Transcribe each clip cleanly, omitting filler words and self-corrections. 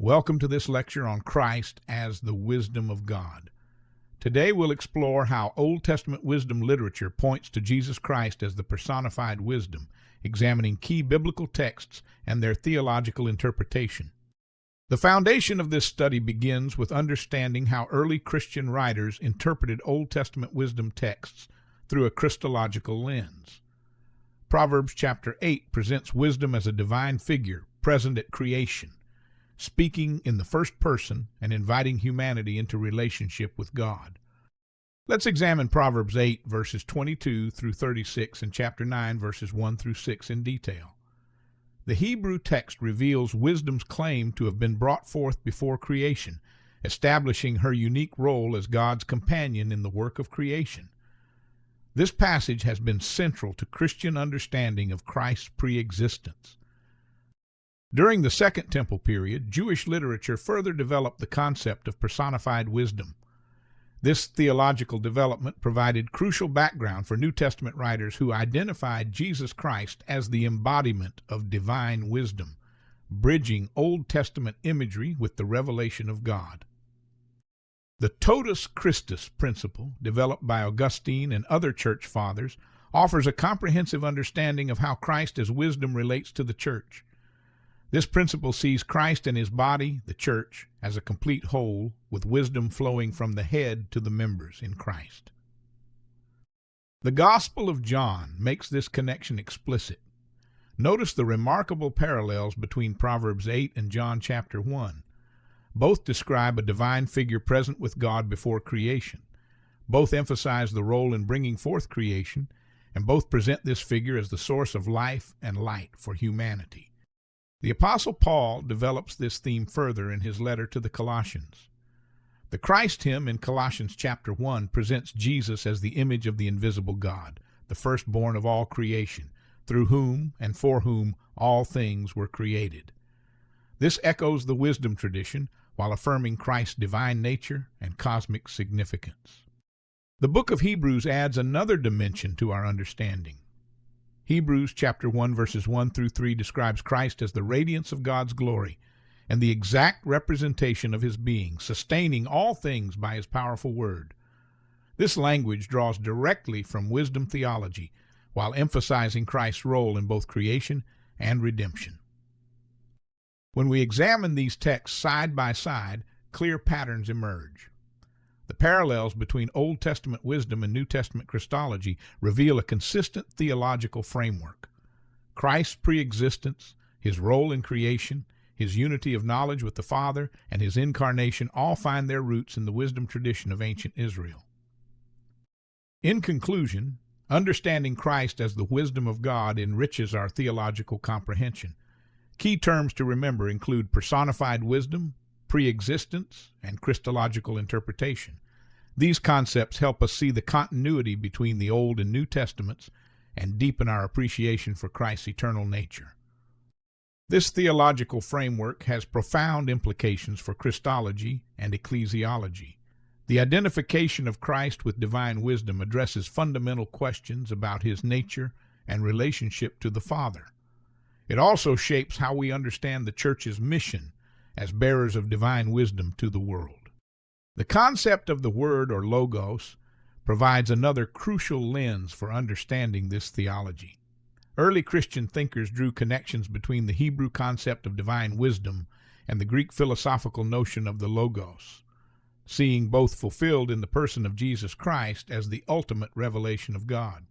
Welcome to this lecture on Christ as the wisdom of God. Today we'll explore how Old Testament wisdom literature points to Jesus Christ as the personified wisdom, examining key biblical texts and their theological interpretation. The foundation of this study begins with understanding how early Christian writers interpreted Old Testament wisdom texts through a Christological lens. Proverbs chapter 8 presents wisdom as a divine figure present at creation, speaking in the first person and inviting humanity into relationship with God. Let's examine Proverbs 8 verses 22 through 36 and chapter 9 verses 1 through 6 in detail. The Hebrew text reveals wisdom's claim to have been brought forth before creation, establishing her unique role as God's companion in the work of creation. This passage has been central to Christian understanding of Christ's pre-existence. During the Second Temple period, Jewish literature further developed the concept of personified wisdom. This theological development provided crucial background for New Testament writers who identified Jesus Christ as the embodiment of divine wisdom, bridging Old Testament imagery with the revelation of God. The totus Christus principle, developed by Augustine and other church fathers, offers a comprehensive understanding of how Christ as wisdom relates to the church. This principle sees Christ and his body, the church, as a complete whole, with wisdom flowing from the head to the members in Christ. The Gospel of John makes this connection explicit. Notice the remarkable parallels between Proverbs 8 and John chapter 1. Both describe a divine figure present with God before creation. Both emphasize the role in bringing forth creation, and both present this figure as the source of life and light for humanity. The Apostle Paul develops this theme further in his letter to the Colossians. The Christ hymn in Colossians chapter 1 presents Jesus as the image of the invisible God, the firstborn of all creation, through whom and for whom all things were created. This echoes the wisdom tradition while affirming Christ's divine nature and cosmic significance. The book of Hebrews adds another dimension to our understanding. Hebrews chapter 1 verses 1 through 3 describes Christ as the radiance of God's glory and the exact representation of his being, sustaining all things by his powerful word. This language draws directly from wisdom theology while emphasizing Christ's role in both creation and redemption. When we examine these texts side by side, clear patterns emerge. The parallels between Old Testament wisdom and New Testament Christology reveal a consistent theological framework. Christ's pre-existence, his role in creation, his unity of knowledge with the Father, and his incarnation all find their roots in the wisdom tradition of ancient Israel. In conclusion, understanding Christ as the wisdom of God enriches our theological comprehension. Key terms to remember include personified wisdom, pre-existence, and Christological interpretation. These concepts help us see the continuity between the Old and New Testaments and deepen our appreciation for Christ's eternal nature. This theological framework has profound implications for Christology and ecclesiology. The identification of Christ with divine wisdom addresses fundamental questions about his nature and relationship to the Father. It also shapes how we understand the Church's mission as bearers of divine wisdom to the world. The concept of the Word or Logos provides another crucial lens for understanding this theology. Early Christian thinkers drew connections between the Hebrew concept of divine wisdom and the Greek philosophical notion of the Logos, seeing both fulfilled in the person of Jesus Christ as the ultimate revelation of God.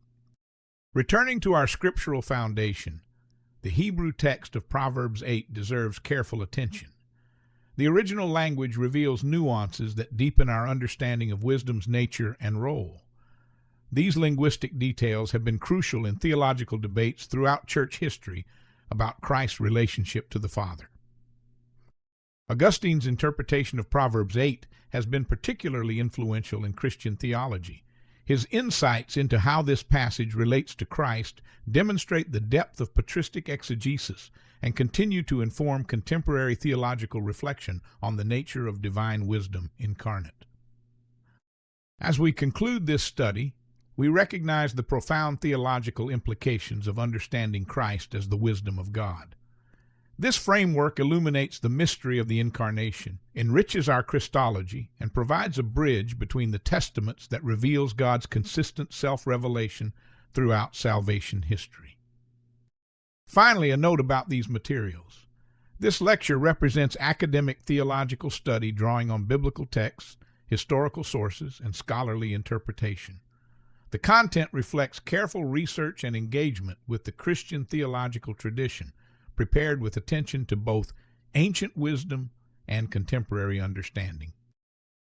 Returning to our scriptural foundation, the Hebrew text of Proverbs 8 deserves careful attention. The original language reveals nuances that deepen our understanding of wisdom's nature and role. These linguistic details have been crucial in theological debates throughout church history about Christ's relationship to the Father. Augustine's interpretation of Proverbs 8 has been particularly influential in Christian theology. His insights into how this passage relates to Christ demonstrate the depth of patristic exegesis and continue to inform contemporary theological reflection on the nature of divine wisdom incarnate. As we conclude this study, we recognize the profound theological implications of understanding Christ as the wisdom of God. This framework illuminates the mystery of the Incarnation, enriches our Christology, and provides a bridge between the testaments that reveals God's consistent self-revelation throughout salvation history. Finally, a note about these materials. This lecture represents academic theological study drawing on biblical texts, historical sources, and scholarly interpretation. The content reflects careful research and engagement with the Christian theological tradition, prepared with attention to both ancient wisdom and contemporary understanding.